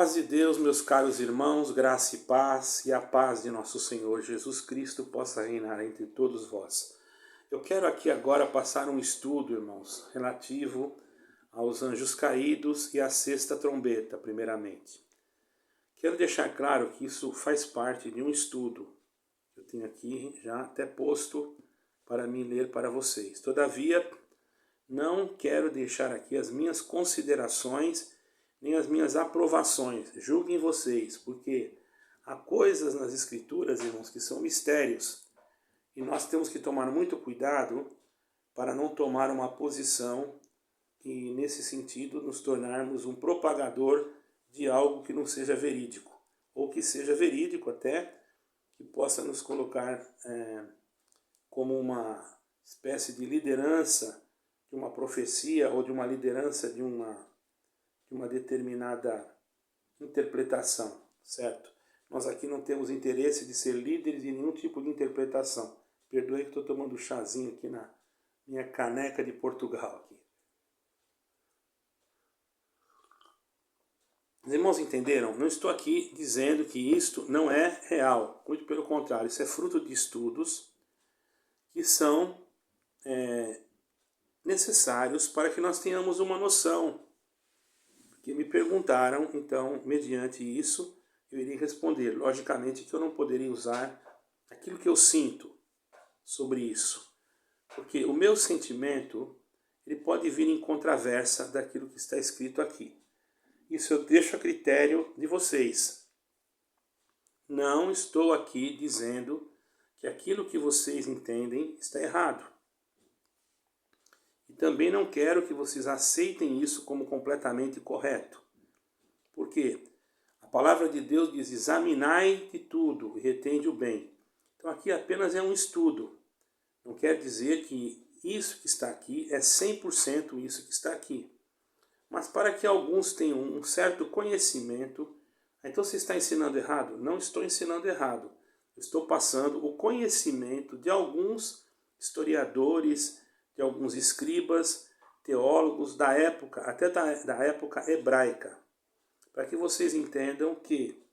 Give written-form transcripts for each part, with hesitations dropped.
Paz de Deus, meus caros irmãos, graça e paz, e a paz de nosso Senhor Jesus Cristo possa reinar entre todos vós. Eu quero aqui agora passar um estudo, irmãos, relativo aos anjos caídos e à sexta trombeta, primeiramente. Quero deixar claro que isso faz parte de um estudo. Eu tenho aqui já até posto para mim ler para vocês. Todavia, não quero deixar aqui as minhas considerações nem as minhas aprovações. Julguem vocês, porque há coisas nas Escrituras, irmãos, que são mistérios. E nós temos que tomar muito cuidado para não tomar uma posição e, nesse sentido, nos tornarmos um propagador de algo que não seja verídico. Ou que seja verídico até, que possa nos colocar como uma espécie de liderança de uma profecia ou de uma liderança de uma determinada interpretação, certo? Nós aqui não temos interesse de ser líderes de nenhum tipo de interpretação. Perdoe que estou tomando um chazinho aqui na minha caneca de Portugal. Aqui. Os irmãos entenderam? Não estou aqui dizendo que isto não é real. Muito pelo contrário, isso é fruto de estudos que são necessários para que nós tenhamos uma noção. Que me perguntaram, então, mediante isso, eu iria responder. Logicamente que eu não poderia usar aquilo que eu sinto sobre isso. Porque o meu sentimento, ele pode vir em contraversa daquilo que está escrito aqui. Isso eu deixo a critério de vocês. Não estou aqui dizendo que aquilo que vocês entendem está errado. E também não quero que vocês aceitem isso como completamente correto. Por quê? A palavra de Deus diz, examinai de tudo e retende o bem. Então aqui apenas é um estudo. Não quer dizer que isso que está aqui é 100% isso que está aqui. Mas para que alguns tenham um certo conhecimento, então você está ensinando errado? Não estou ensinando errado. Estou passando o conhecimento de alguns historiadores, de alguns escribas, teólogos da época, até da época hebraica, para que vocês entendam que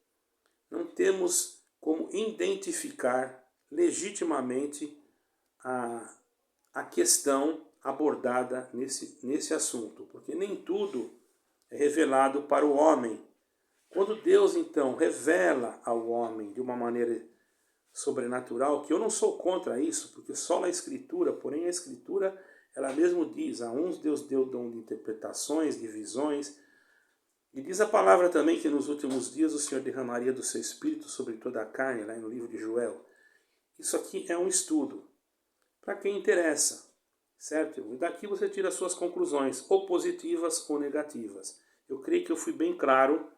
não temos como identificar legitimamente a questão abordada nesse assunto, porque nem tudo é revelado para o homem. Quando Deus, então, revela ao homem de uma maneira sobrenatural, que eu não sou contra isso, porque só na Escritura, porém a Escritura, ela mesmo diz, a uns Deus deu dom de interpretações, de visões, e diz a palavra também que nos últimos dias o Senhor derramaria do seu Espírito sobre toda a carne, lá no livro de Joel. Isso aqui é um estudo, para quem interessa, certo? E daqui você tira as suas conclusões, ou positivas ou negativas. Eu creio que eu fui bem claro,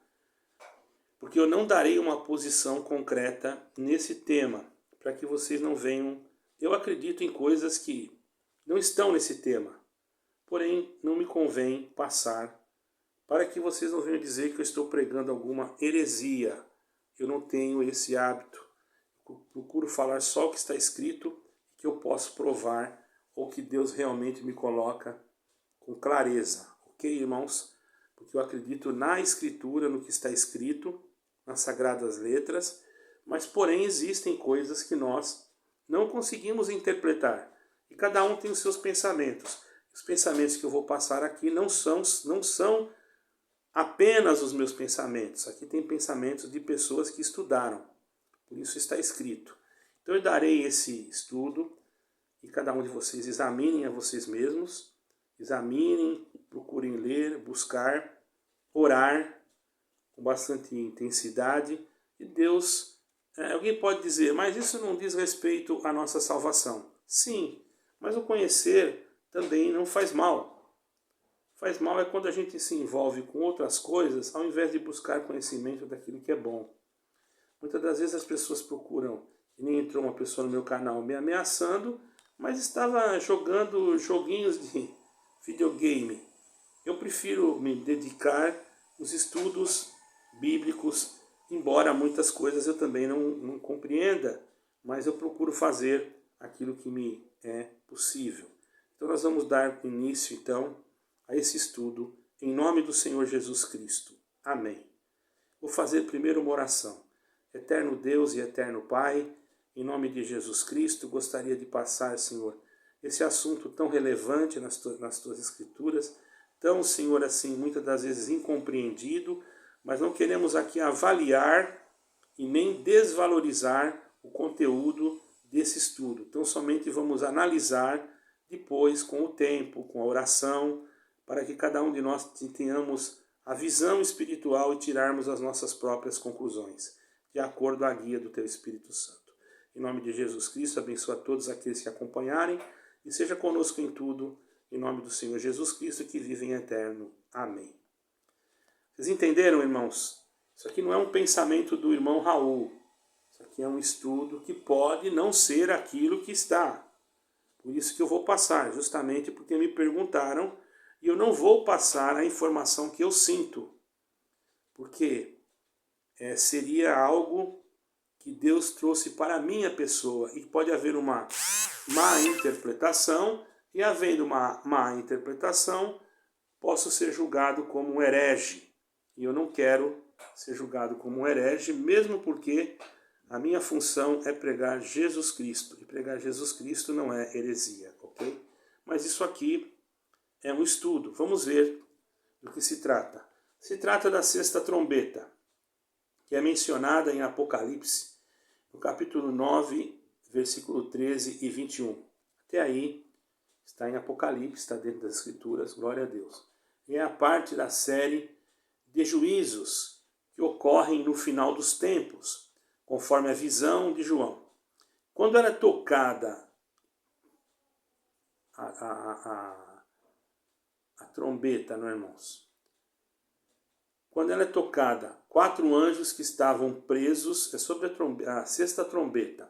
porque eu não darei uma posição concreta nesse tema, para que vocês não venham... Eu acredito em coisas que não estão nesse tema, porém não me convém passar, para que vocês não venham dizer que eu estou pregando alguma heresia. Eu não tenho esse hábito. Eu procuro falar só o que está escrito, que eu posso provar, ou que Deus realmente me coloca com clareza. Ok, irmãos? Porque eu acredito na Escritura, no que está escrito, nas Sagradas Letras, mas porém existem coisas que nós não conseguimos interpretar. E cada um tem os seus pensamentos. Os pensamentos que eu vou passar aqui não são apenas os meus pensamentos. Aqui tem pensamentos de pessoas que estudaram. Por isso está escrito. Então eu darei esse estudo e cada um de vocês examinem a vocês mesmos. Examinem, procurem ler, buscar, orar com bastante intensidade. E Deus... alguém pode dizer, mas isso não diz respeito à nossa salvação. Sim, mas o conhecer também não faz mal. Faz mal é quando a gente se envolve com outras coisas, ao invés de buscar conhecimento daquilo que é bom. Muitas das vezes as pessoas procuram, e nem entrou uma pessoa no meu canal me ameaçando, mas estava jogando joguinhos de videogame. Eu prefiro me dedicar aos estudos bíblicos, embora muitas coisas eu também não compreenda, mas eu procuro fazer aquilo que me é possível. Então nós vamos dar início então a esse estudo em nome do Senhor Jesus Cristo. Amém. Vou fazer primeiro uma oração. Eterno Deus e eterno Pai, em nome de Jesus Cristo, gostaria de passar, Senhor, esse assunto tão relevante nas tuas escrituras, tão, Senhor, assim, muitas das vezes incompreendido, mas não queremos aqui avaliar e nem desvalorizar o conteúdo desse estudo. Então somente vamos analisar depois com o tempo, com a oração, para que cada um de nós tenhamos a visão espiritual e tirarmos as nossas próprias conclusões, de acordo à guia do Teu Espírito Santo. Em nome de Jesus Cristo, abençoa todos aqueles que acompanharem e seja conosco em tudo, em nome do Senhor Jesus Cristo, que vive em eterno. Amém. Vocês entenderam, irmãos? Isso aqui não é um pensamento do irmão Raul. Isso aqui é um estudo que pode não ser aquilo que está. Por isso que eu vou passar, justamente porque me perguntaram, e eu não vou passar a informação que eu sinto. Porque seria algo que Deus trouxe para a minha pessoa. E pode haver uma má interpretação, e havendo uma má interpretação, posso ser julgado como um herege. E eu não quero ser julgado como um herege, mesmo porque a minha função é pregar Jesus Cristo. E pregar Jesus Cristo não é heresia, ok? Mas isso aqui é um estudo. Vamos ver do que se trata. Se trata da sexta trombeta, que é mencionada em Apocalipse, no capítulo 9, versículo 13 e 21. Até aí está em Apocalipse, está dentro das Escrituras, glória a Deus. E é a parte da série de juízos que ocorrem no final dos tempos, conforme a visão de João. Quando era tocada a trombeta, não, irmãos? Quando ela é tocada, 4 anjos que estavam presos, é sobre a sexta trombeta,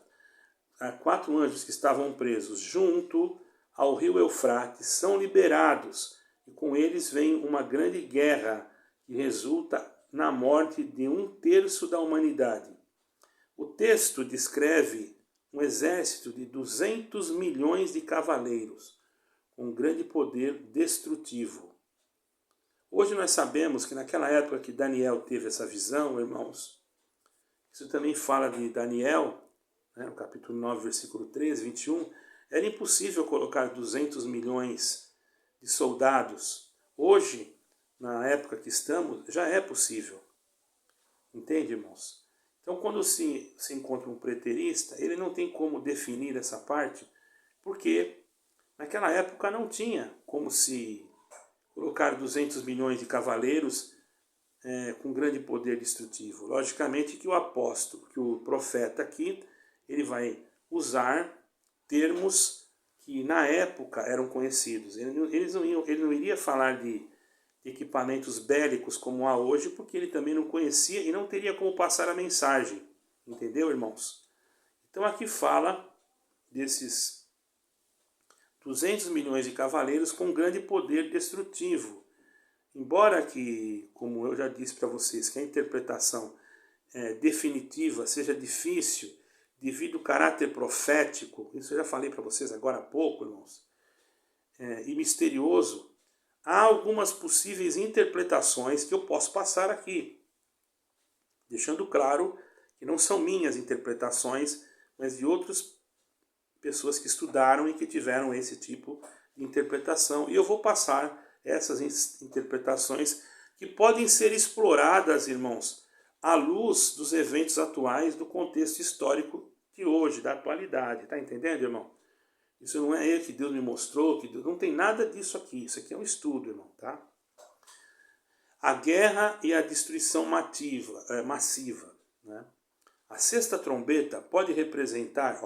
4 anjos que estavam presos junto ao rio Eufrates são liberados, e com eles vem uma grande guerra que resulta na morte de 1/3 da humanidade. O texto descreve um exército de 200 milhões de cavaleiros, com grande poder destrutivo. Hoje nós sabemos que naquela época que Daniel teve essa visão, irmãos, isso também fala de Daniel, né, no capítulo 9, versículo 13, 21, era impossível colocar 200 milhões de soldados. Hoje, na época que estamos, já é possível. Entende, irmãos? Então, quando se encontra um preterista, ele não tem como definir essa parte, porque naquela época não tinha como se colocar 200 milhões de cavaleiros com grande poder destrutivo. Logicamente que o apóstolo, que o profeta aqui, ele vai usar termos que na época eram conhecidos. Ele não iria falar de equipamentos bélicos como há hoje, porque ele também não conhecia e não teria como passar a mensagem. Entendeu, irmãos? Então aqui fala desses 200 milhões de cavaleiros com grande poder destrutivo. Embora que, como eu já disse para vocês, que a interpretação definitiva seja difícil, devido ao caráter profético, isso eu já falei para vocês agora há pouco, irmãos, e misterioso, há algumas possíveis interpretações que eu posso passar aqui, deixando claro que não são minhas interpretações, mas de outras pessoas que estudaram e que tiveram esse tipo de interpretação. E eu vou passar essas interpretações que podem ser exploradas, irmãos, à luz dos eventos atuais, do contexto histórico de hoje, da atualidade. Tá entendendo, irmão? Isso não é que Deus me mostrou, que Deus... não tem nada disso aqui. Isso aqui é um estudo, irmão, tá? A guerra e a destruição massiva, né? A sexta trombeta pode representar,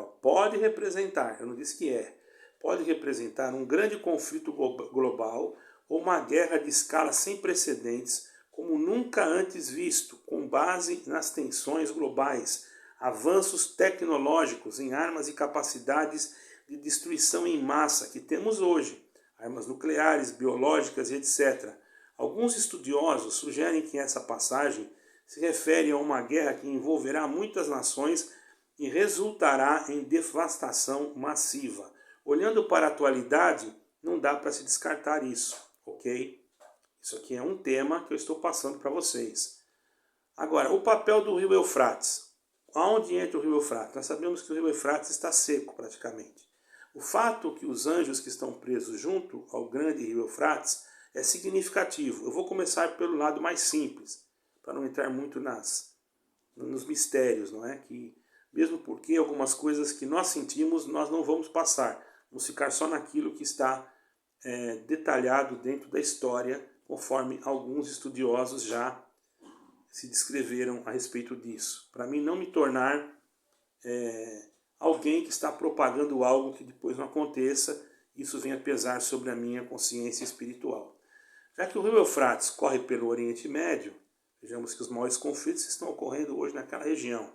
eu não disse que pode representar um grande conflito global ou uma guerra de escala sem precedentes, como nunca antes visto, com base nas tensões globais, avanços tecnológicos em armas e capacidades de destruição em massa que temos hoje, armas nucleares, biológicas e etc. Alguns estudiosos sugerem que essa passagem se refere a uma guerra que envolverá muitas nações e resultará em devastação massiva. Olhando para a atualidade, não dá para se descartar isso, ok? Isso aqui é um tema que eu estou passando para vocês. Agora, o papel do rio Eufrates. Aonde entra o rio Eufrates? Nós sabemos que o rio Eufrates está seco praticamente. O fato que os anjos que estão presos junto ao grande rio Eufrates é significativo. Eu vou começar pelo lado mais simples, para não entrar muito nos mistérios, não é? Que mesmo porque algumas coisas que nós sentimos, nós não vamos passar. Vamos ficar só naquilo que está detalhado dentro da história, conforme alguns estudiosos já se descreveram a respeito disso. Para mim não me tornar alguém que está propagando algo que depois não aconteça, isso venha pesar sobre a minha consciência espiritual. Já que o rio Eufrates corre pelo Oriente Médio, vejamos que os maiores conflitos estão ocorrendo hoje naquela região.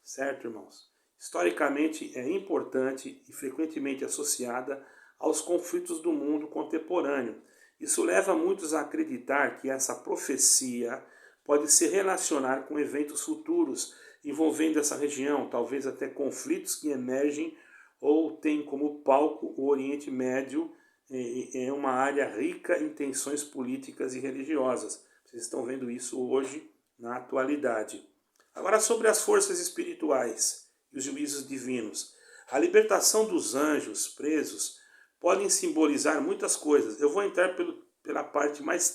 Certo, irmãos? Historicamente é importante e frequentemente associada aos conflitos do mundo contemporâneo. Isso leva muitos a acreditar que essa profecia pode se relacionar com eventos futuros envolvendo essa região, talvez até conflitos que emergem ou têm como palco o Oriente Médio, é uma área rica em tensões políticas e religiosas. Vocês estão vendo isso hoje na atualidade. Agora sobre as forças espirituais e os juízos divinos. A libertação dos anjos presos podem simbolizar muitas coisas. Eu vou entrar pela parte mais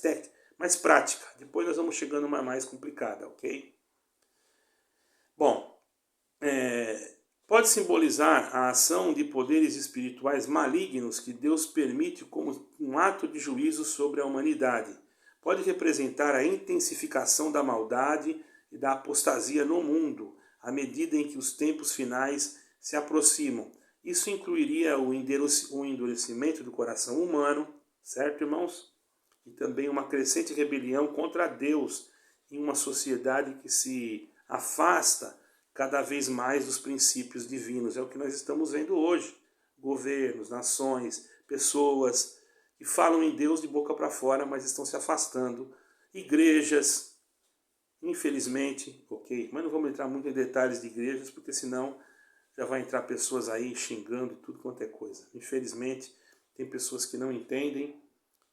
prática. Depois nós vamos chegando uma mais complicada, ok? Bom, pode simbolizar a ação de poderes espirituais malignos que Deus permite como um ato de juízo sobre a humanidade. Pode representar a intensificação da maldade e da apostasia no mundo, à medida em que os tempos finais se aproximam. Isso incluiria o endurecimento do coração humano, certo, irmãos? E também uma crescente rebelião contra Deus em uma sociedade que se afasta cada vez mais dos princípios divinos. É o que nós estamos vendo hoje. Governos, nações, pessoas que falam em Deus de boca para fora, mas estão se afastando. Igrejas, infelizmente, ok? Mas não vamos entrar muito em detalhes de igrejas, porque senão já vai entrar pessoas aí xingando tudo quanto é coisa. Infelizmente, tem pessoas que não entendem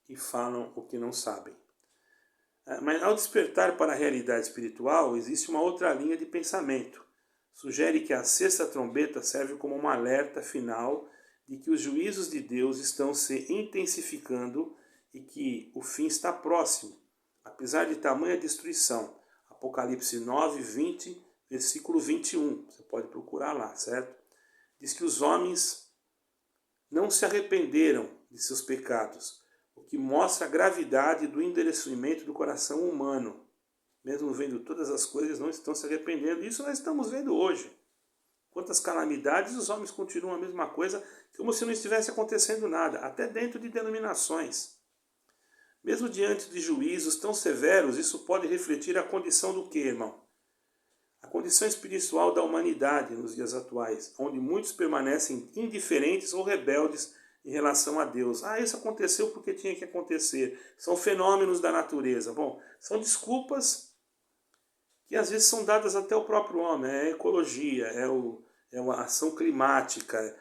e falam o que não sabem. Mas ao despertar para a realidade espiritual, existe uma outra linha de pensamento. Sugere que a sexta trombeta serve como um alerta final de que os juízos de Deus estão se intensificando e que o fim está próximo, apesar de tamanha destruição. Apocalipse 9, 20, versículo 21. Você pode procurar lá, certo? Diz que os homens não se arrependeram de seus pecados, o que mostra a gravidade do endurecimento do coração humano. Mesmo vendo todas as coisas, não estão se arrependendo. Isso nós estamos vendo hoje. Quantas calamidades, os homens continuam a mesma coisa, como se não estivesse acontecendo nada, até dentro de denominações. Mesmo diante de juízos tão severos, isso pode refletir a condição do quê, irmão? A condição espiritual da humanidade nos dias atuais, onde muitos permanecem indiferentes ou rebeldes em relação a Deus. Isso aconteceu porque tinha que acontecer. São fenômenos da natureza. Bom, são desculpas que às vezes são dadas até ao próprio homem. É a ecologia, é uma ação climática.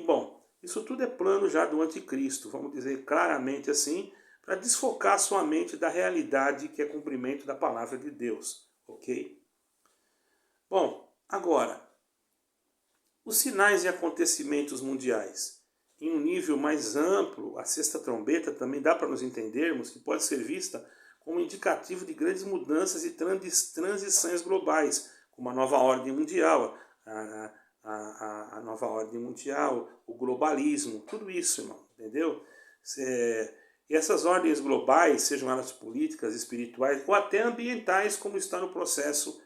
Bom, isso tudo é plano já do anticristo, vamos dizer claramente assim, para desfocar sua mente da realidade que é cumprimento da palavra de Deus. Ok? Bom, agora, os sinais e acontecimentos mundiais. Em um nível mais amplo, a sexta trombeta também dá para nos entendermos que pode ser vista como indicativo de grandes mudanças e transições globais, como a nova ordem mundial, a nova ordem mundial, o globalismo, tudo isso, irmão, entendeu? E essas ordens globais, sejam elas políticas, espirituais ou até ambientais, como está no processo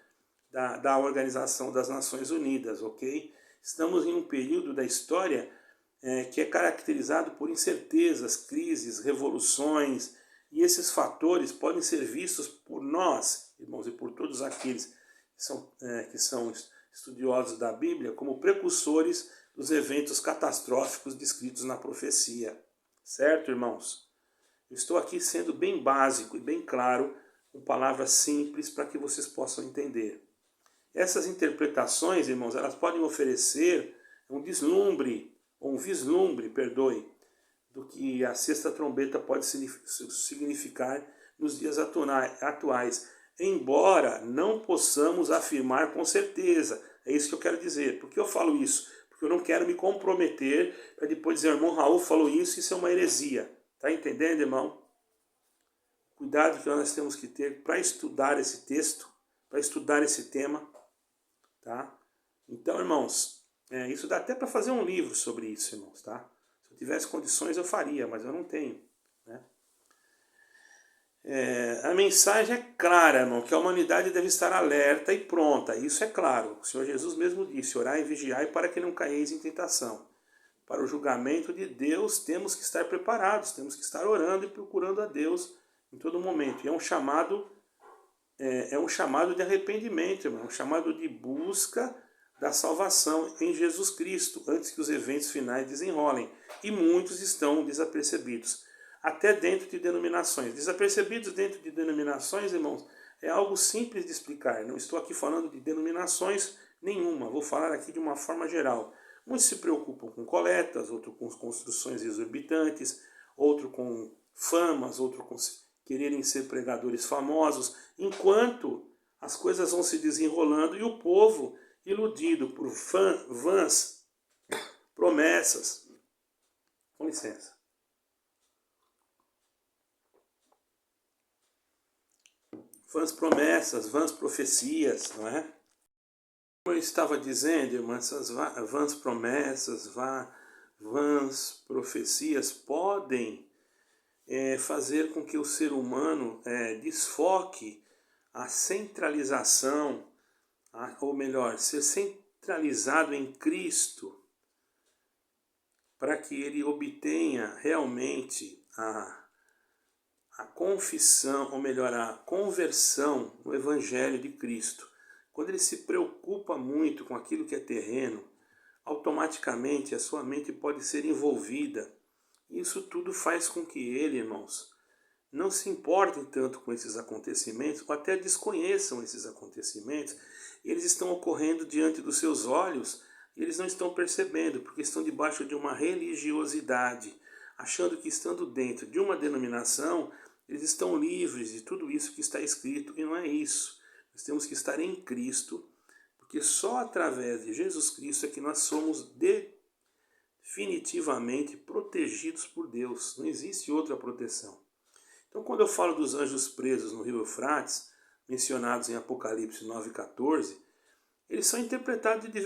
da Organização das Nações Unidas, ok? Estamos em um período da história que é caracterizado por incertezas, crises, revoluções, e esses fatores podem ser vistos por nós, irmãos, e por todos aqueles que são estudiosos da Bíblia, como precursores dos eventos catastróficos descritos na profecia. Certo, irmãos? Eu estou aqui sendo bem básico e bem claro, com palavras simples para que vocês possam entender. Essas interpretações, irmãos, elas podem oferecer um vislumbre, do que a sexta trombeta pode significar nos dias atuais. embora não possamos afirmar com certeza. É isso que eu quero dizer. Por que eu falo isso? Porque eu não quero me comprometer para depois dizer, irmão Raul falou isso é uma heresia. Tá entendendo, irmão? Cuidado que nós temos que ter para estudar esse texto, para estudar esse tema, tá? Então, irmãos, isso dá até para fazer um livro sobre isso, irmãos, tá? Se eu tivesse condições eu faria, mas eu não tenho, né? A mensagem é clara, irmão, que a humanidade deve estar alerta e pronta, isso é claro. O Senhor Jesus mesmo disse, orai e vigiai para que não caeis em tentação. Para o julgamento de Deus temos que estar preparados, temos que estar orando e procurando a Deus em todo momento. E é um chamado de arrependimento, irmão, um chamado de busca da salvação em Jesus Cristo, antes que os eventos finais desenrolem. E muitos estão desapercebidos, até dentro de denominações. Desapercebidos dentro de denominações, irmãos, é algo simples de explicar. Não estou aqui falando de denominações nenhuma, vou falar aqui de uma forma geral. Muitos se preocupam com coletas, outros com construções exorbitantes, outros com famas, outros com quererem ser pregadores famosos, enquanto as coisas vão se desenrolando e o povo, iludido por vãs promessas. Com licença. Vãs promessas, vãs profecias, não é? Como eu estava dizendo, irmãs, essas vãs promessas, vãs profecias podem fazer com que o ser humano desfoque a centralização, ou melhor, ser centralizado em Cristo, para que ele obtenha realmente a confissão, ou melhor, a conversão no Evangelho de Cristo. Quando ele se preocupa muito com aquilo que é terreno, automaticamente a sua mente pode ser envolvida. Isso tudo faz com que ele, irmãos, não se importem tanto com esses acontecimentos, ou até desconheçam esses acontecimentos. Eles estão ocorrendo diante dos seus olhos e eles não estão percebendo, porque estão debaixo de uma religiosidade, achando que estando dentro de uma denominação, eles estão livres de tudo isso que está escrito, e não é isso. Nós temos que estar em Cristo, porque só através de Jesus Cristo é que nós somos definitivamente protegidos por Deus. Não existe outra proteção. Então, quando eu falo dos anjos presos no rio Eufrates, mencionados em Apocalipse 9,14, eles são interpretados de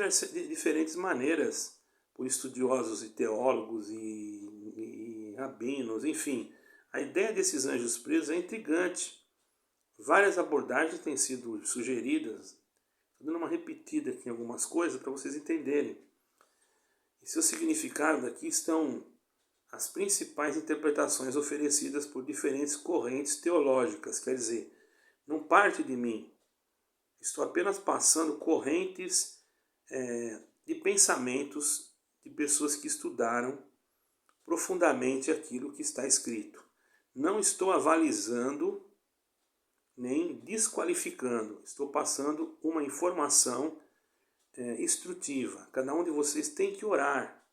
diferentes maneiras por estudiosos e teólogos e rabinos, enfim. A ideia desses anjos presos é intrigante. Várias abordagens têm sido sugeridas. Estou dando uma repetida aqui em algumas coisas para vocês entenderem. E seu significado aqui estão as principais interpretações oferecidas por diferentes correntes teológicas. Quer dizer, não parte de mim. Estou apenas passando correntes de pensamentos de pessoas que estudaram profundamente aquilo que está escrito. Não estou avalizando nem desqualificando. Estou passando uma informação instrutiva. Cada um de vocês tem que orar.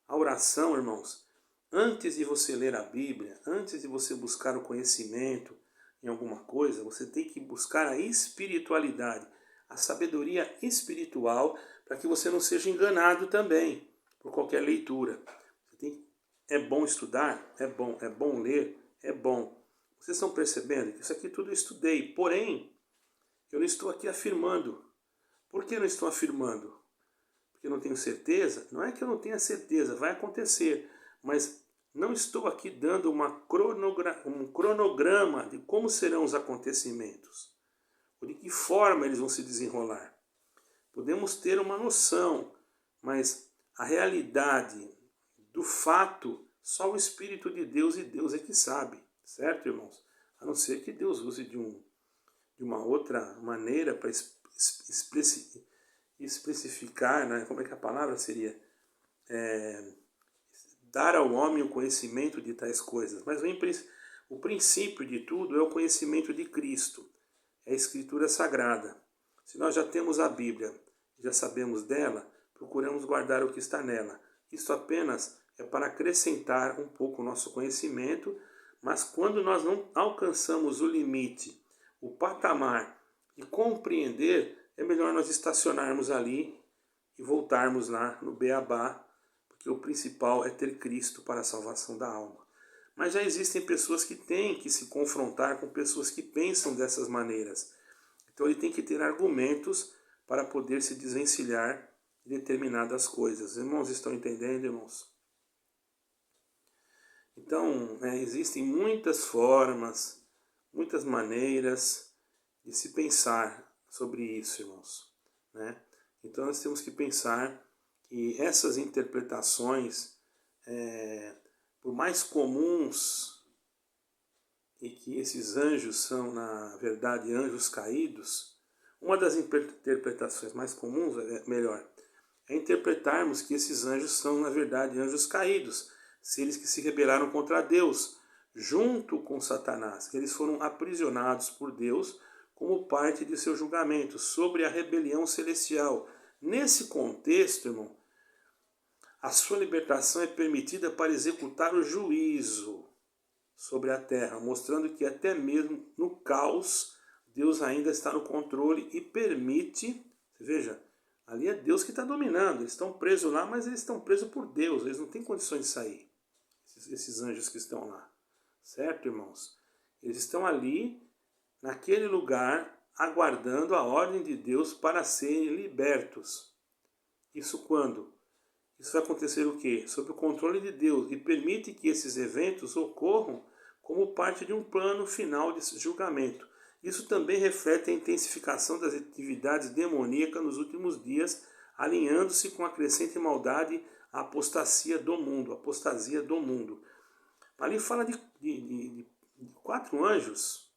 A oração, irmãos, antes de você ler a Bíblia, antes de você buscar o conhecimento em alguma coisa, você tem que buscar a espiritualidade, a sabedoria espiritual, para que você não seja enganado também por qualquer leitura. É bom estudar? É bom ler? É bom. Vocês estão percebendo que isso aqui tudo eu estudei, porém, eu não estou aqui afirmando. Por que eu não estou afirmando? Porque eu não tenho certeza? Não é que eu não tenha certeza, vai acontecer, mas não estou aqui dando um cronograma de como serão os acontecimentos, ou de que forma eles vão se desenrolar. Podemos ter uma noção, mas a realidade do fato, só o Espírito de Deus e Deus é que sabe, certo, irmãos? A não ser que Deus use de uma outra maneira para especificar, né? Como é que a palavra seria? Dar ao homem o conhecimento de tais coisas. Mas o princípio de tudo é o conhecimento de Cristo, é a Escritura Sagrada. Se nós já temos a Bíblia, já sabemos dela, procuramos guardar o que está nela. Isso apenas é para acrescentar um pouco o nosso conhecimento, mas quando nós não alcançamos o limite, o patamar e compreender, é melhor nós estacionarmos ali e voltarmos lá no beabá, porque o principal é ter Cristo para a salvação da alma. Mas já existem pessoas que têm que se confrontar com pessoas que pensam dessas maneiras. Então ele tem que ter argumentos para poder se desvencilhar de determinadas coisas. Irmãos, estão entendendo, irmãos? Então, existem muitas formas, muitas maneiras de se pensar sobre isso, irmãos. Né? Então nós temos que pensar que essas interpretações, por mais comuns, e que esses anjos são, na verdade, anjos caídos, uma das interpretações mais comuns, é interpretarmos que esses anjos são, na verdade, anjos caídos, seres que se rebelaram contra Deus, junto com Satanás. Eles foram aprisionados por Deus como parte de seu julgamento sobre a rebelião celestial. Nesse contexto, irmão, a sua libertação é permitida para executar o juízo sobre a terra, mostrando que até mesmo no caos, Deus ainda está no controle e permite, veja, ali é Deus que está dominando, eles estão presos lá, mas eles estão presos por Deus, eles não têm condições de sair, esses anjos que estão lá, certo, irmãos? Eles estão ali, naquele lugar, aguardando a ordem de Deus para serem libertos. Isso quando? Isso vai acontecer o quê? Sob o controle de Deus, e permite que esses eventos ocorram como parte de um plano final de julgamento. Isso também reflete a intensificação das atividades demoníacas nos últimos dias, alinhando-se com a crescente maldade, a apostasia do mundo. Ali fala de 4 anjos,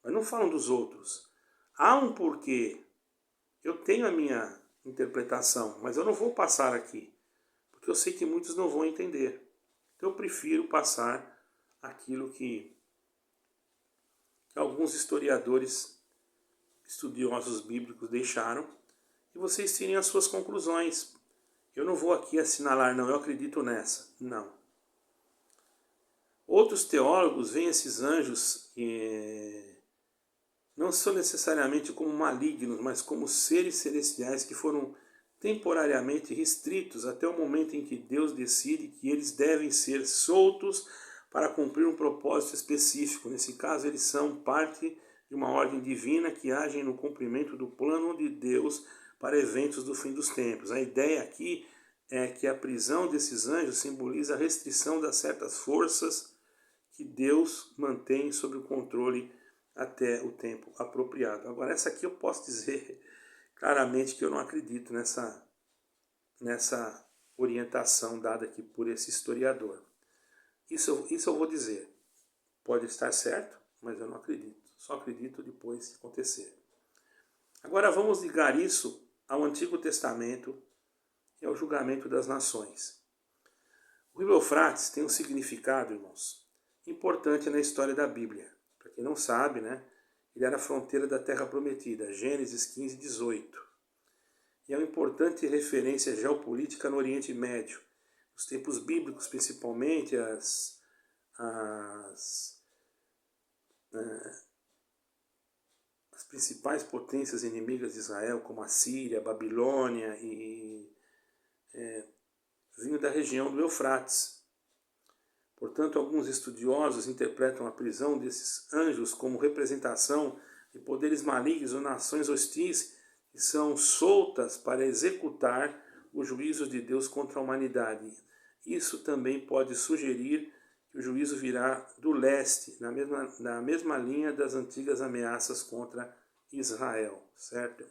mas não falam dos outros. Há um porquê. Eu tenho a minha interpretação, mas eu não vou passar aqui, porque eu sei que muitos não vão entender. Então eu prefiro passar aquilo que alguns historiadores, estudiosos bíblicos deixaram, e vocês tirem as suas conclusões. Eu não vou aqui assinalar, não, eu acredito nessa. Não. Outros teólogos veem esses anjos não são necessariamente como malignos, mas como seres celestiais que foram temporariamente restritos até o momento em que Deus decide que eles devem ser soltos para cumprir um propósito específico. Nesse caso, eles são parte de uma ordem divina que agem no cumprimento do plano de Deus para eventos do fim dos tempos. A ideia aqui é que a prisão desses anjos simboliza a restrição das certas forças que Deus mantém sob o controle até o tempo apropriado. Agora, essa aqui eu posso dizer claramente que eu não acredito nessa orientação dada aqui por esse historiador. Isso eu vou dizer. Pode estar certo, mas eu não acredito. Só acredito depois que acontecer. Agora vamos ligar isso ao Antigo Testamento e ao julgamento das nações. O rio Eufrates tem um significado, irmãos, importante na história da Bíblia. Para quem não sabe, né, ele era a fronteira da Terra Prometida, Gênesis 15, 18. E é uma importante referência geopolítica no Oriente Médio. Nos tempos bíblicos, principalmente, as principais potências inimigas de Israel, como a Síria, a Babilônia, vinham da região do Eufrates. Portanto, alguns estudiosos interpretam a prisão desses anjos como representação de poderes malignos ou nações hostis que são soltas para executar o juízo de Deus contra a humanidade. Isso também pode sugerir que o juízo virá do leste, na mesma linha das antigas ameaças contra Israel, certo?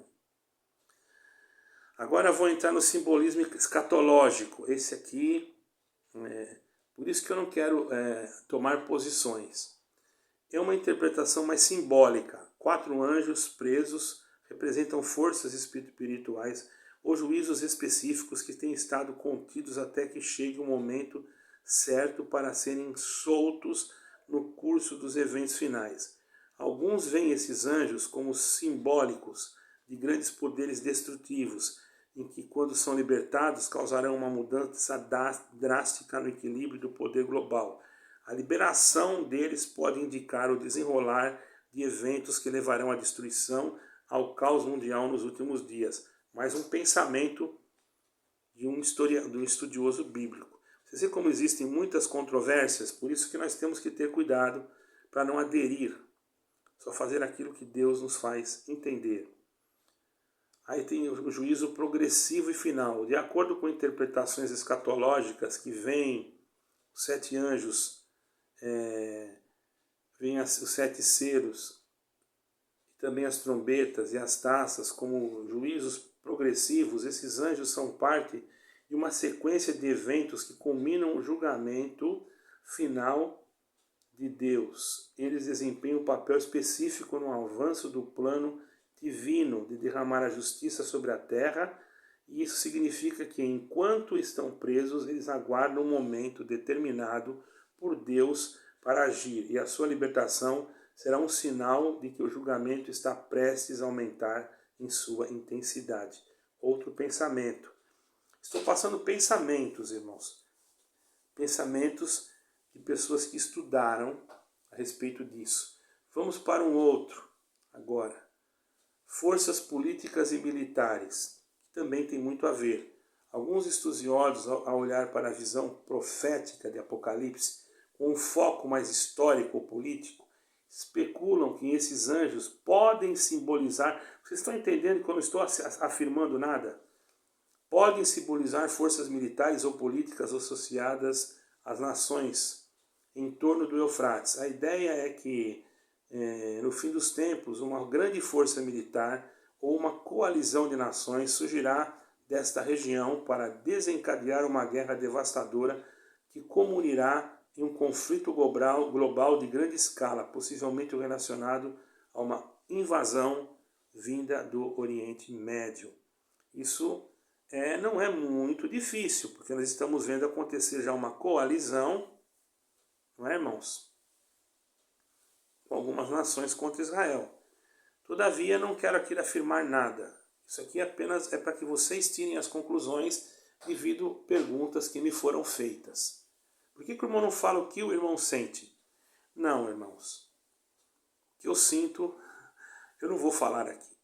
Agora vou entrar no simbolismo escatológico. Esse aqui, por isso que eu não quero tomar posições. É uma interpretação mais simbólica. 4 anjos presos representam forças espirituais ou juízos específicos que têm estado contidos até que chegue o momento certo para serem soltos no curso dos eventos finais. Alguns veem esses anjos como simbólicos de grandes poderes destrutivos, em que, quando são libertados, causarão uma mudança drástica no equilíbrio do poder global. A liberação deles pode indicar o desenrolar de eventos que levarão à destruição, ao caos mundial nos últimos dias, mas um pensamento de um estudioso bíblico. Você vê como existem muitas controvérsias, por isso que nós temos que ter cuidado para não aderir, só fazer aquilo que Deus nos faz entender. Aí tem o juízo progressivo e final. De acordo com interpretações escatológicas que vêm os 7 anjos, vêm os 7 selos, e também as trombetas e as taças, como juízos progressivos, esses anjos são parte de uma sequência de eventos que culminam o julgamento final de Deus. Eles desempenham um papel específico no avanço do plano divino de derramar a justiça sobre a terra, e isso significa que enquanto estão presos, eles aguardam um momento determinado por Deus para agir, e a sua libertação será um sinal de que o julgamento está prestes a aumentar em sua intensidade. Outro pensamento. Estou passando pensamentos, irmãos. Pensamentos de pessoas que estudaram a respeito disso. Vamos para um outro agora. Forças políticas e militares, que também tem muito a ver. Alguns estudiosos, ao olhar para a visão profética de Apocalipse, com um foco mais histórico ou político, especulam que esses anjos podem simbolizar... Vocês estão entendendo que eu não estou afirmando nada? Podem simbolizar forças militares ou políticas associadas às nações em torno do Eufrates. A ideia é que, no fim dos tempos, uma grande força militar ou uma coalizão de nações surgirá desta região para desencadear uma guerra devastadora que culminará em um conflito global de grande escala, possivelmente relacionado a uma invasão vinda do Oriente Médio. Isso não é muito difícil, porque nós estamos vendo acontecer já uma coalizão, não é, irmãos? Com algumas nações contra Israel. Todavia, não quero aqui afirmar nada. Isso aqui apenas é para que vocês tirem as conclusões devido a perguntas que me foram feitas. Por que o irmão não fala o que o irmão sente? Não, irmãos. O que eu sinto, eu não vou falar aqui.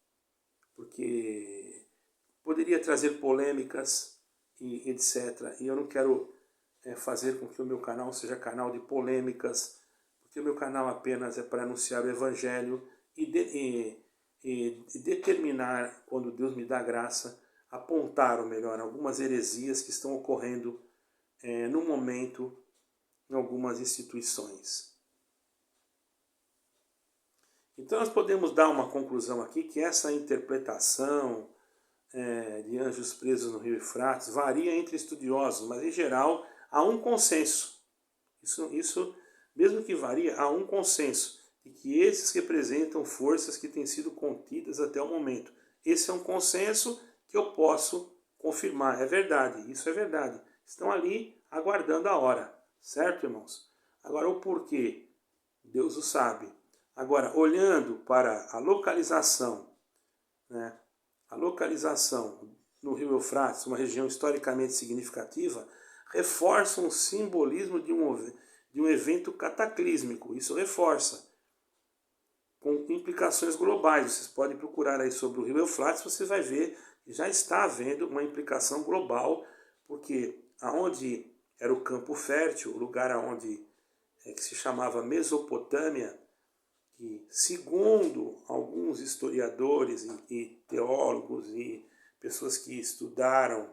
Porque poderia trazer polêmicas e etc. E eu não quero fazer com que o meu canal seja canal de polêmicas, porque o meu canal apenas é para anunciar o Evangelho e determinar, quando Deus me dá graça, apontar, ou melhor, algumas heresias que estão ocorrendo no momento em algumas instituições. Então nós podemos dar uma conclusão aqui que essa interpretação de anjos presos no rio Eufrates varia entre estudiosos, mas em geral há um consenso. Isso mesmo que varie, há um consenso de que esses representam forças que têm sido contidas até o momento. Esse é um consenso que eu posso confirmar. É verdade, isso é verdade. Estão ali aguardando a hora. Certo, irmãos? Agora, o porquê, Deus o sabe. Agora, olhando para a localização, né? A localização no rio Eufrates, uma região historicamente significativa, reforça um simbolismo de um evento cataclísmico. Isso reforça, com implicações globais. Vocês podem procurar aí sobre o rio Eufrates, você vai ver que já está havendo uma implicação global, porque aonde era o campo fértil, o lugar onde que se chamava Mesopotâmia, que, segundo alguns historiadores e teólogos e pessoas que estudaram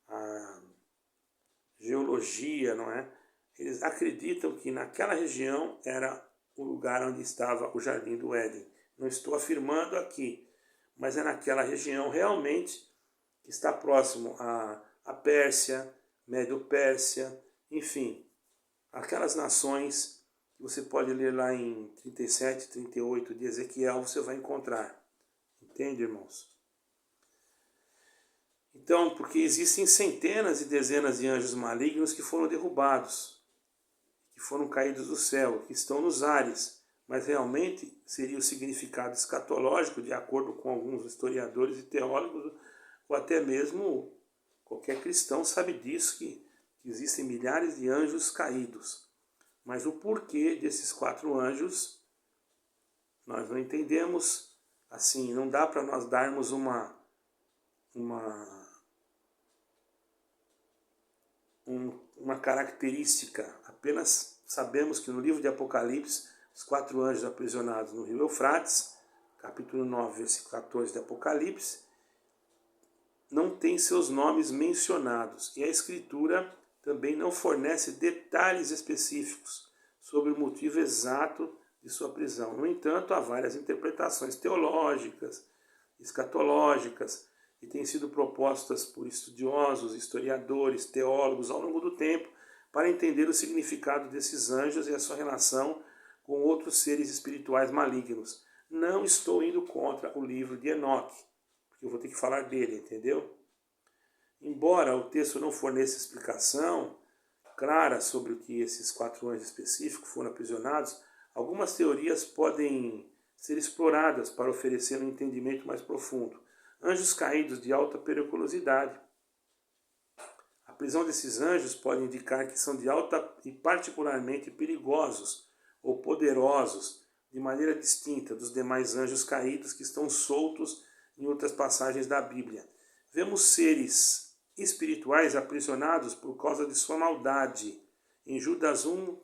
a geologia, não é? Eles acreditam que naquela região era o lugar onde estava o Jardim do Éden. Não estou afirmando aqui, mas é naquela região realmente que está próximo à Pérsia, Médio-Pérsia, enfim, aquelas nações que você pode ler lá em 37, 38 de Ezequiel, você vai encontrar. Entende, irmãos? Então, porque existem centenas e dezenas de anjos malignos que foram derrubados, que foram caídos do céu, que estão nos ares, mas realmente seria o significado escatológico, de acordo com alguns historiadores e teólogos, ou até mesmo qualquer cristão sabe disso, que existem milhares de anjos caídos. Mas o porquê desses 4 anjos nós não entendemos assim, não dá para nós darmos uma característica. Apenas sabemos que no livro de Apocalipse, os 4 anjos aprisionados no rio Eufrates, capítulo 9, versículo 14 de Apocalipse, não tem seus nomes mencionados. E a Escritura também não fornece detalhes específicos sobre o motivo exato de sua prisão. No entanto, há várias interpretações teológicas, escatológicas, que têm sido propostas por estudiosos, historiadores, teólogos ao longo do tempo para entender o significado desses anjos e a sua relação com outros seres espirituais malignos. Não estou indo contra o livro de Enoque, porque eu vou ter que falar dele, entendeu? Embora o texto não forneça explicação clara sobre o que esses 4 anjos específicos foram aprisionados, algumas teorias podem ser exploradas para oferecer um entendimento mais profundo. Anjos caídos de alta periculosidade. A prisão desses anjos pode indicar que são de alta e particularmente perigosos ou poderosos, de maneira distinta dos demais anjos caídos que estão soltos em outras passagens da Bíblia. Vemos seres espirituais aprisionados por causa de sua maldade. Em Judas 1,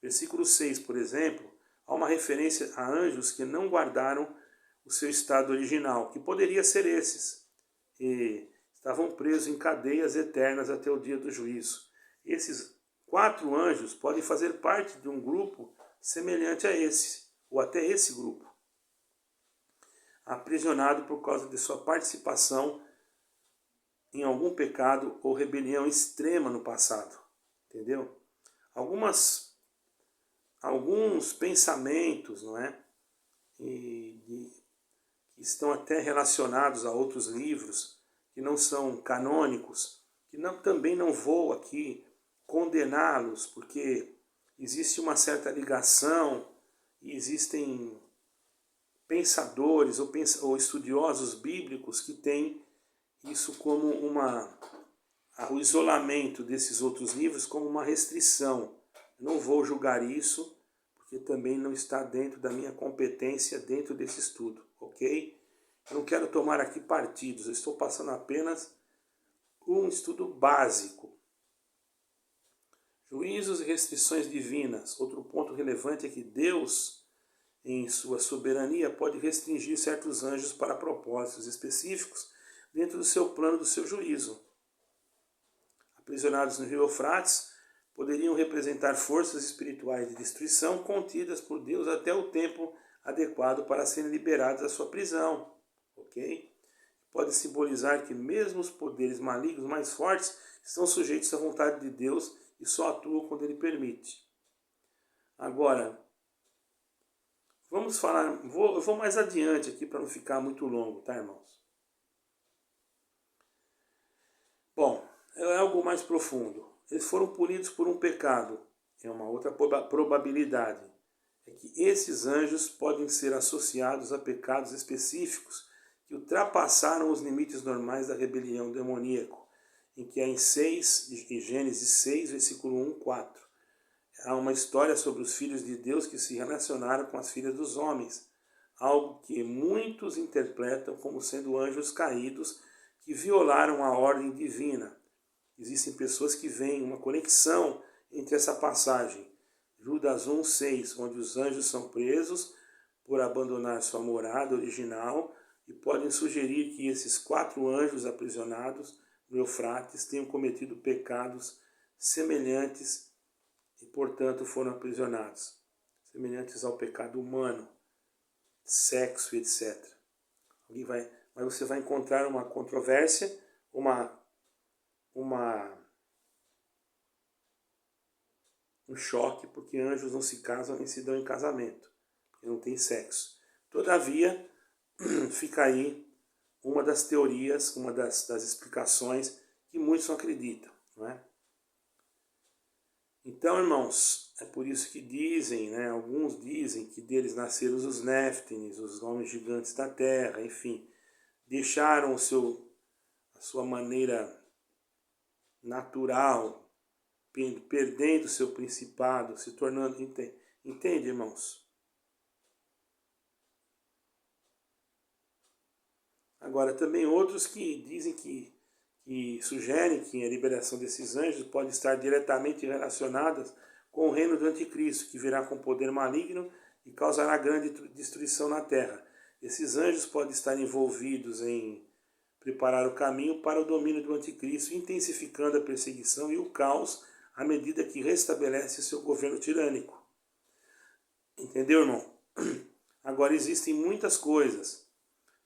versículo 6, por exemplo, há uma referência a anjos que não guardaram o seu estado original, que poderia ser esses, e estavam presos em cadeias eternas até o dia do juízo. Esses 4 anjos podem fazer parte de um grupo semelhante a esse, ou até esse grupo, aprisionado por causa de sua participação em algum pecado ou rebelião extrema no passado, entendeu? Alguns pensamentos, não é? Que estão até relacionados a outros livros que não são canônicos, que também não vou aqui condená-los, porque existe uma certa ligação e existem pensadores ou estudiosos bíblicos que têm isso como o isolamento desses outros livros como uma restrição. Eu não vou julgar isso, porque também não está dentro da minha competência dentro desse estudo, ok? Eu não quero tomar aqui partidos, eu estou passando apenas um estudo básico. Juízos e restrições divinas. Outro ponto relevante é que Deus, em sua soberania, pode restringir certos anjos para propósitos específicos dentro do seu plano, do seu juízo. Aprisionados no rio Eufrates, poderiam representar forças espirituais de destruição contidas por Deus até o tempo adequado para serem liberados da sua prisão. Ok? Pode simbolizar que mesmo os poderes malignos mais fortes estão sujeitos à vontade de Deus e só atuam quando Ele permite. Agora, vamos falar, eu vou mais adiante aqui para não ficar muito longo, tá, irmãos? Bom, é algo mais profundo. Eles foram punidos por um pecado. É uma outra probabilidade. É que esses anjos podem ser associados a pecados específicos que ultrapassaram os limites normais da rebelião demoníaca, em que há em Gênesis 6, versículo 1, 4. Há uma história sobre os filhos de Deus que se relacionaram com as filhas dos homens, algo que muitos interpretam como sendo anjos caídos que violaram a ordem divina. Existem pessoas que veem uma conexão entre essa passagem, Judas 1, 6, onde os anjos são presos por abandonar sua morada original, e podem sugerir que esses 4 anjos aprisionados no Eufrates tenham cometido pecados semelhantes e, portanto, foram aprisionados, semelhantes ao pecado humano, sexo, etc. Mas você vai encontrar uma controvérsia, um choque, porque anjos não se casam nem se dão em casamento, porque não tem sexo. Todavia, fica aí uma das teorias, uma das explicações que muitos não acreditam, não é? Então, irmãos, é por isso que dizem, né, alguns dizem que deles nasceram os Néftenes, os homens gigantes da terra, enfim, deixaram a sua maneira natural, perdendo seu principado, se tornando... Entende, irmãos? Agora, também outros que dizem que sugerem que a liberação desses anjos pode estar diretamente relacionada com o reino do anticristo, que virá com poder maligno e causará grande destruição na terra. Esses anjos podem estar envolvidos em preparar o caminho para o domínio do anticristo, intensificando a perseguição e o caos à medida que restabelece seu governo tirânico. Entendeu, irmão? Agora, existem muitas coisas.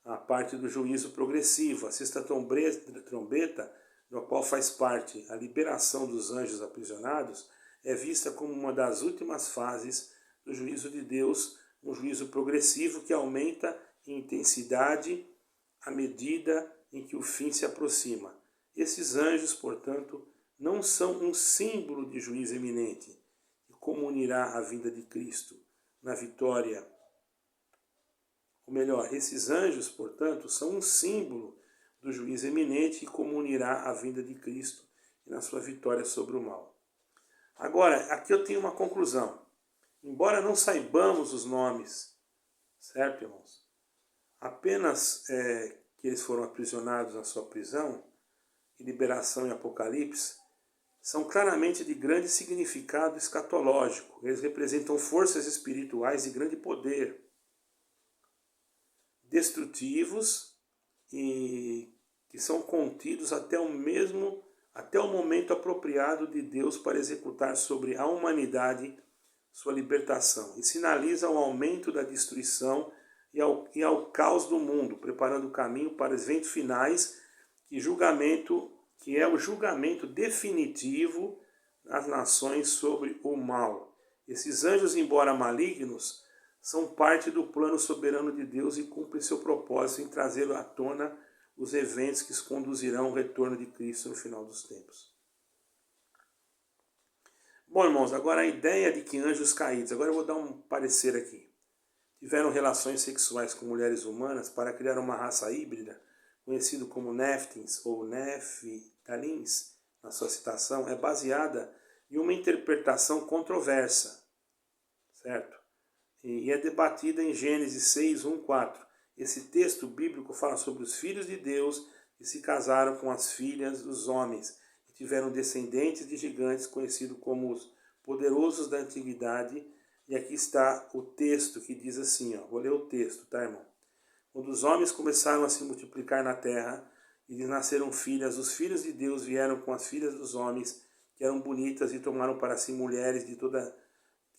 A parte do juízo progressivo, a sexta trombeta, do qual faz parte a liberação dos anjos aprisionados, é vista como uma das últimas fases do juízo de Deus, um juízo progressivo que aumenta em intensidade à medida em que o fim se aproxima. Esses anjos, portanto, não são um símbolo de juízo iminente, que comunirá a vinda de Cristo na vitória. Ou melhor, esses anjos, portanto, são um símbolo do juízo iminente que comunirá a vinda de Cristo e na sua vitória sobre o mal. Agora, aqui eu tenho uma conclusão. Embora não saibamos os nomes, certo, irmãos? Apenas que eles foram aprisionados na sua prisão, e liberação e Apocalipse, são claramente de grande significado escatológico. Eles representam forças espirituais de grande poder, destrutivos e que são contidos até o momento apropriado de Deus para executar sobre a humanidade sua libertação. E sinaliza o aumento da destruição e ao caos do mundo, preparando o caminho para os eventos finais, que é o julgamento definitivo das nações sobre o mal. Esses anjos, embora malignos, são parte do plano soberano de Deus e cumprem seu propósito em trazer à tona os eventos que conduzirão ao retorno de Cristo no final dos tempos. Bom, irmãos, agora a ideia de que anjos caídos, agora eu vou dar um parecer aqui, tiveram relações sexuais com mulheres humanas para criar uma raça híbrida, conhecido como Nephilims ou Nephitalins, na sua citação, é baseada em uma interpretação controversa, certo? E é debatida em Gênesis 6, 1, 4. Esse texto bíblico fala sobre os filhos de Deus que se casaram com as filhas dos homens e tiveram descendentes de gigantes conhecidos como os poderosos da antiguidade. E aqui está o texto que diz assim, ó, vou ler o texto, tá, irmão? Quando os homens começaram a se multiplicar na terra e lhes nasceram filhas, os filhos de Deus vieram com as filhas dos homens, que eram bonitas, e tomaram para si mulheres de toda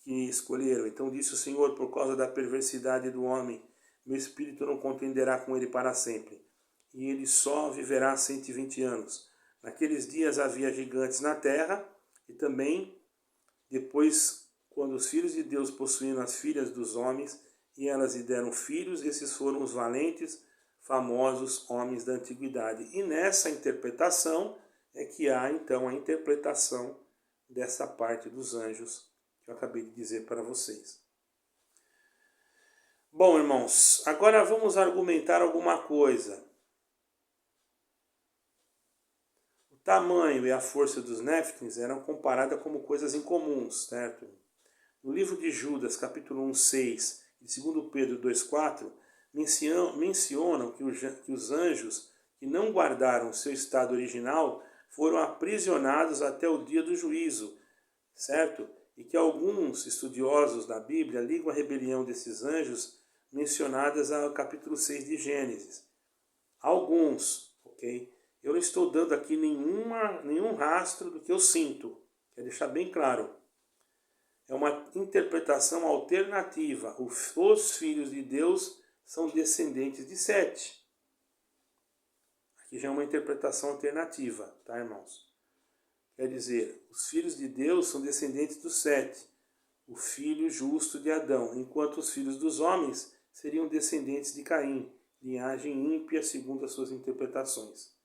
que escolheram. Então disse o Senhor: por causa da perversidade do homem, meu espírito não contenderá com ele para sempre, e ele só viverá 120 anos. Naqueles dias havia gigantes na terra, e também depois, quando os filhos de Deus possuíram as filhas dos homens, e elas lhe deram filhos, esses foram os valentes, famosos homens da antiguidade. E nessa interpretação é que há então a interpretação dessa parte dos anjos que eu acabei de dizer para vocês. Bom, irmãos, agora vamos argumentar alguma coisa. O tamanho e a força dos Nephilims eram comparadas como coisas incomuns, certo? No livro de Judas, capítulo 1, 6, e 2 Pedro 2, 4, mencionam que os anjos que não guardaram seu estado original foram aprisionados até o dia do juízo, certo? E que alguns estudiosos da Bíblia ligam a rebelião desses anjos mencionadas ao capítulo 6 de Gênesis. Alguns, ok? Eu não estou dando aqui nenhum rastro do que eu sinto, quero deixar bem claro. É uma interpretação alternativa. Os filhos de Deus são descendentes de Sete. Aqui já é uma interpretação alternativa, tá, irmãos? Quer dizer, os filhos de Deus são descendentes do Sete, o filho justo de Adão, enquanto os filhos dos homens seriam descendentes de Caim, linhagem ímpia segundo as suas interpretações.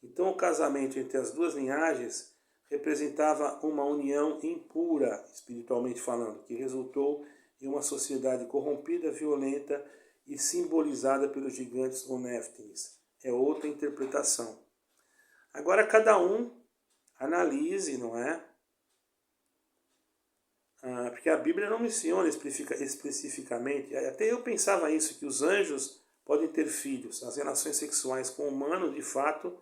Então o casamento entre as duas linhagens representava uma união impura, espiritualmente falando, que resultou em uma sociedade corrompida, violenta e simbolizada pelos gigantes ou Nephilims. É outra interpretação. Agora cada um analise, não é? Porque a Bíblia não menciona especificamente, até eu pensava isso, que os anjos podem ter filhos. As relações sexuais com humanos, de fato,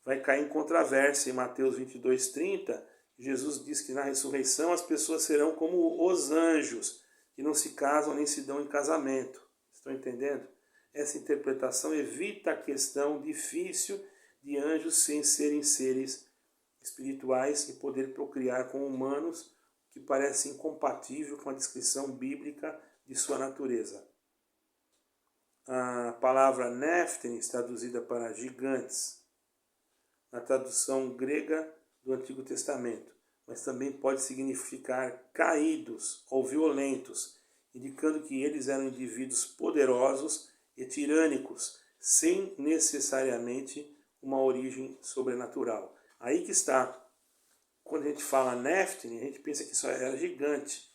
vai cair em controvérsia. Em Mateus 22:30, Jesus diz que na ressurreição as pessoas serão como os anjos, que não se casam nem se dão em casamento. Estão entendendo? Essa interpretação evita a questão difícil de anjos sem serem seres espirituais e poder procriar com humanos, que parece incompatível com a descrição bíblica de sua natureza. A palavra Néftenes, traduzida para gigantes, na tradução grega do Antigo Testamento, mas também pode significar caídos ou violentos, indicando que eles eram indivíduos poderosos e tirânicos, sem necessariamente uma origem sobrenatural. Aí que está. Quando a gente fala Néftenes, a gente pensa que isso era gigante.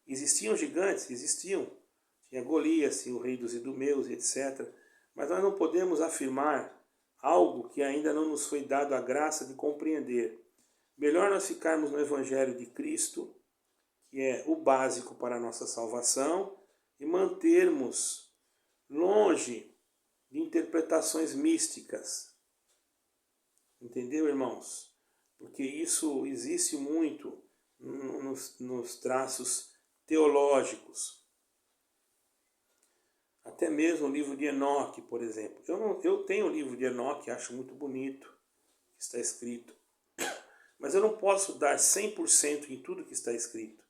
Existiam gigantes? Existiam. Tinha Golias, o rei dos idumeus, etc. Mas nós não podemos afirmar algo que ainda não nos foi dado a graça de compreender. Melhor nós ficarmos no Evangelho de Cristo, que é o básico para a nossa salvação, e mantermos longe de interpretações místicas. Entendeu, irmãos? Porque isso existe muito nos traços teológicos. Até mesmo o livro de Enoque, por exemplo. Eu tenho o livro de Enoque, acho muito bonito, que está escrito. Mas eu não posso dar 100% em tudo que está escrito.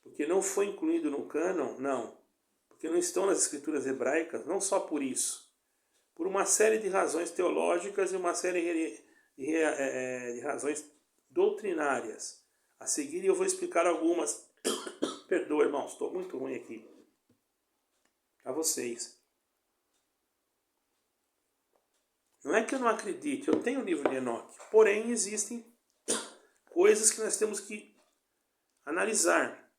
Porque não foi incluído no cânon, não. Porque não estão nas escrituras hebraicas, não só por isso. Por uma série de razões teológicas e uma série de razões doutrinárias. A seguir eu vou explicar algumas. Perdoa, irmãos, estou muito ruim aqui. A vocês. Não é que eu não acredite, eu tenho o livro de Enoque. Porém, existem coisas que nós temos que analisar.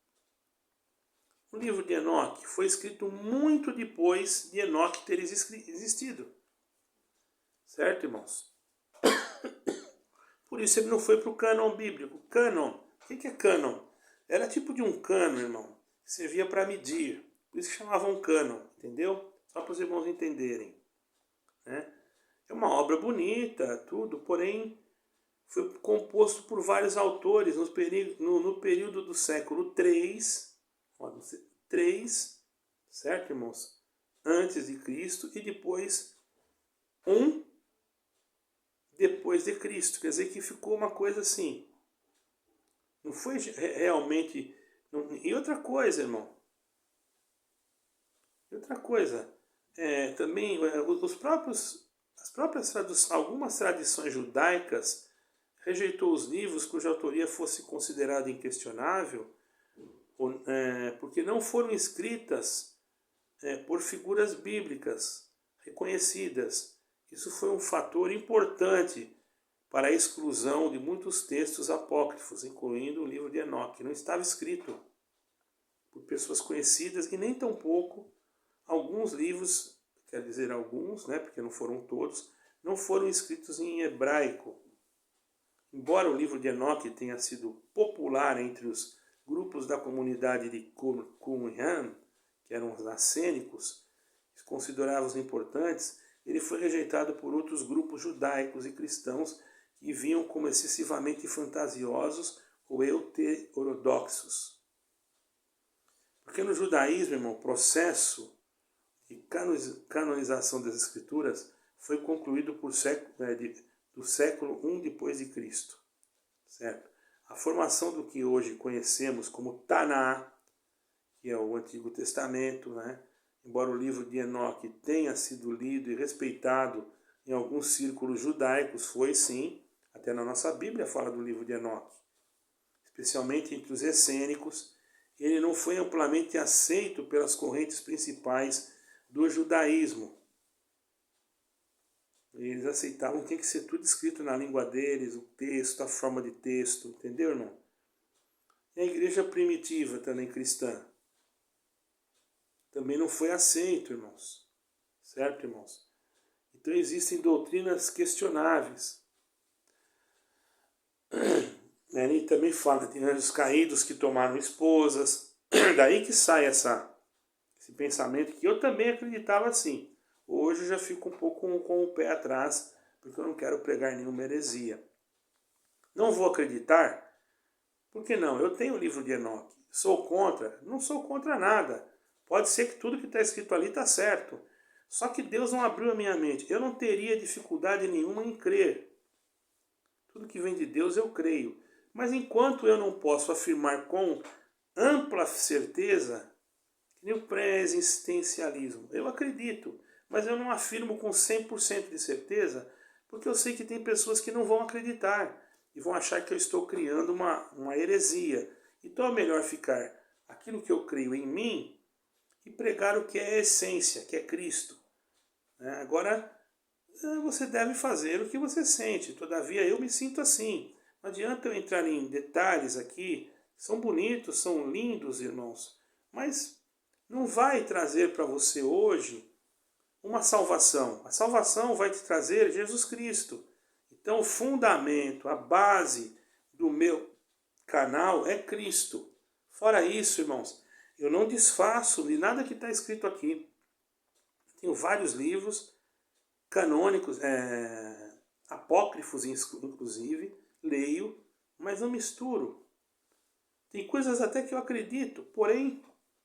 O livro de Enoque foi escrito muito depois de Enoque ter existido. Certo, irmãos? Por isso ele não foi para o cânon bíblico. Cânon. O que é cânon? Era tipo de um cano, irmão, que servia para medir. Por isso que chamavam cânon, entendeu? Só para os irmãos entenderem. Né? É uma obra bonita, tudo, porém foi composto por vários autores no período do século III, certo, irmãos? Antes de Cristo e depois depois de Cristo. Quer dizer que ficou uma coisa assim. Não foi realmente... E outra coisa, irmão. Também algumas tradições judaicas rejeitou os livros cuja autoria fosse considerada inquestionável, porque não foram escritas por figuras bíblicas reconhecidas. Isso foi um fator importante para a exclusão de muitos textos apócrifos, incluindo o livro de Enoque. Não estava escrito por pessoas conhecidas e nem tampouco alguns livros, quer dizer alguns, né, porque não foram todos, não foram escritos em hebraico. Embora o livro de Enoque tenha sido popular entre os grupos da comunidade de Qumran, que eram os nassênicos, considerados importantes, ele foi rejeitado por outros grupos judaicos e cristãos que viam como excessivamente fantasiosos ou heterodoxos. Porque no judaísmo, irmão, o processo de canonização das escrituras foi concluído do século I depois de Cristo, certo? A formação do que hoje conhecemos como Taná, que é o Antigo Testamento, né? Embora o livro de Enoque tenha sido lido e respeitado em alguns círculos judaicos, foi sim, até na nossa Bíblia fala do livro de Enoque, especialmente entre os essênicos. Ele não foi amplamente aceito pelas correntes principais do judaísmo. Eles aceitavam que tinha que ser tudo escrito na língua deles, o texto, a forma de texto, entendeu, irmão? E a igreja primitiva também cristã também não foi aceito, irmãos. Certo, irmãos? Então existem doutrinas questionáveis. Ele também fala de anjos caídos que tomaram esposas. Daí que sai esse esse pensamento que eu também acreditava assim. Hoje eu já fico um pouco com o pé atrás, porque eu não quero pregar nenhuma heresia. Não vou acreditar? Por que não? Eu tenho o livro de Enoque. Sou contra? Não sou contra nada. Pode ser que tudo que está escrito ali está certo. Só que Deus não abriu a minha mente. Eu não teria dificuldade nenhuma em crer. Tudo que vem de Deus eu creio. Mas enquanto eu não posso afirmar com ampla certeza, que nem o pré-existencialismo, eu acredito, mas eu não afirmo com 100% de certeza, porque eu sei que tem pessoas que não vão acreditar e vão achar que eu estou criando uma heresia. Então é melhor ficar aquilo que eu creio em mim e pregar o que é a essência, que é Cristo. Agora, você deve fazer o que você sente. Todavia, eu me sinto assim. Não adianta eu entrar em detalhes aqui. São bonitos, são lindos, irmãos. Mas não vai trazer para você hoje uma salvação. A salvação vai te trazer Jesus Cristo. Então, o fundamento, a base do meu canal é Cristo. Fora isso, irmãos, eu não desfaço de nada que está escrito aqui. Tenho vários livros canônicos, apócrifos inclusive, leio, mas não misturo. Tem coisas até que eu acredito, porém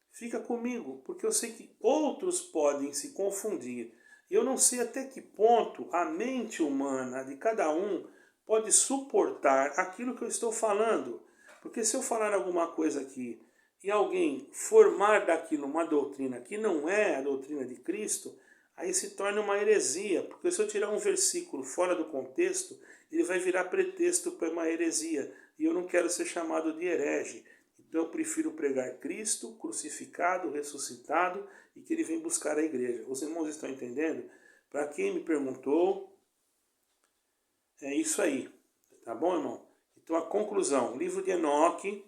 fica comigo, porque eu sei que outros podem se confundir. Eu não sei até que ponto a mente humana de cada um pode suportar aquilo que eu estou falando. Porque se eu falar alguma coisa aqui e alguém formar daquilo uma doutrina que não é a doutrina de Cristo, aí se torna uma heresia, porque se eu tirar um versículo fora do contexto, ele vai virar pretexto para uma heresia, e eu não quero ser chamado de herege. Então eu prefiro pregar Cristo crucificado, ressuscitado, e que ele vem buscar a igreja. Os irmãos estão entendendo? Para quem me perguntou, é isso aí. Tá bom, irmão? Então a conclusão, o livro de Enoque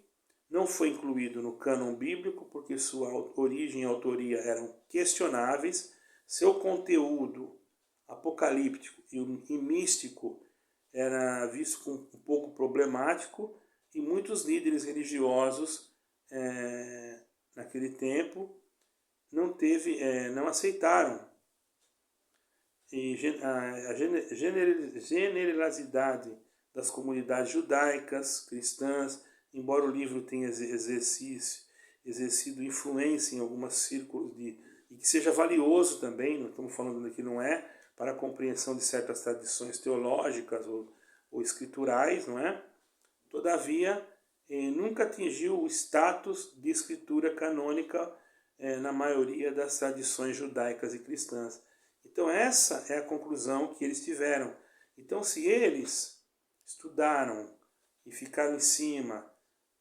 não foi incluído no cânon bíblico, porque sua origem e autoria eram questionáveis. Seu conteúdo apocalíptico e místico era visto como um pouco problemático, e muitos líderes religiosos naquele tempo não aceitaram. E a generalidade das comunidades judaicas, cristãs, embora o livro tenha exercido influência em alguns círculos e que seja valioso também, não estamos falando que não é, para a compreensão de certas tradições teológicas ou escriturais, não é? Todavia, nunca atingiu o status de escritura canônica na maioria das tradições judaicas e cristãs. Então essa é a conclusão que eles tiveram. Então se eles estudaram e ficaram em cima,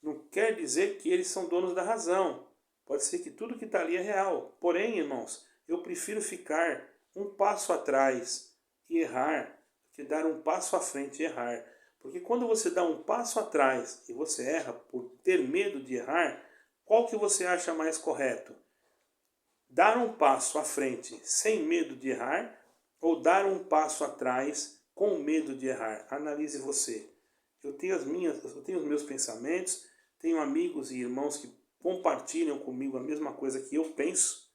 não quer dizer que eles são donos da razão. Pode ser que tudo que está ali é real. Porém, irmãos, eu prefiro ficar um passo atrás e errar do que dar um passo à frente e errar. Porque quando você dá um passo atrás e você erra por ter medo de errar, qual que você acha mais correto? Dar um passo à frente sem medo de errar ou dar um passo atrás com medo de errar? Analise você. Eu tenho os meus pensamentos, tenho amigos e irmãos que compartilham comigo a mesma coisa que eu penso,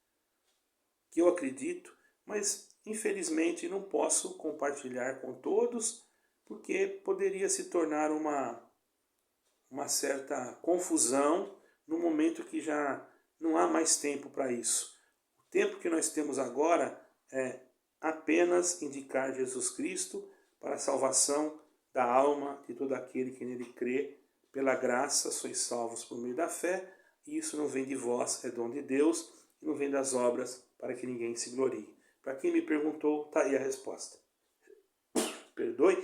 que eu acredito, mas infelizmente não posso compartilhar com todos, porque poderia se tornar uma certa confusão no momento que já não há mais tempo para isso. O tempo que nós temos agora é apenas indicar Jesus Cristo para a salvação da alma de todo aquele que nele crê. Pela graça sois salvos por meio da fé, e isso não vem de vós, é dom de Deus, e não vem das obras para que ninguém se glorie. Para quem me perguntou, está aí a resposta. Perdoe.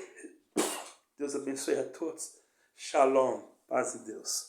Deus abençoe a todos. Shalom. Paz de Deus.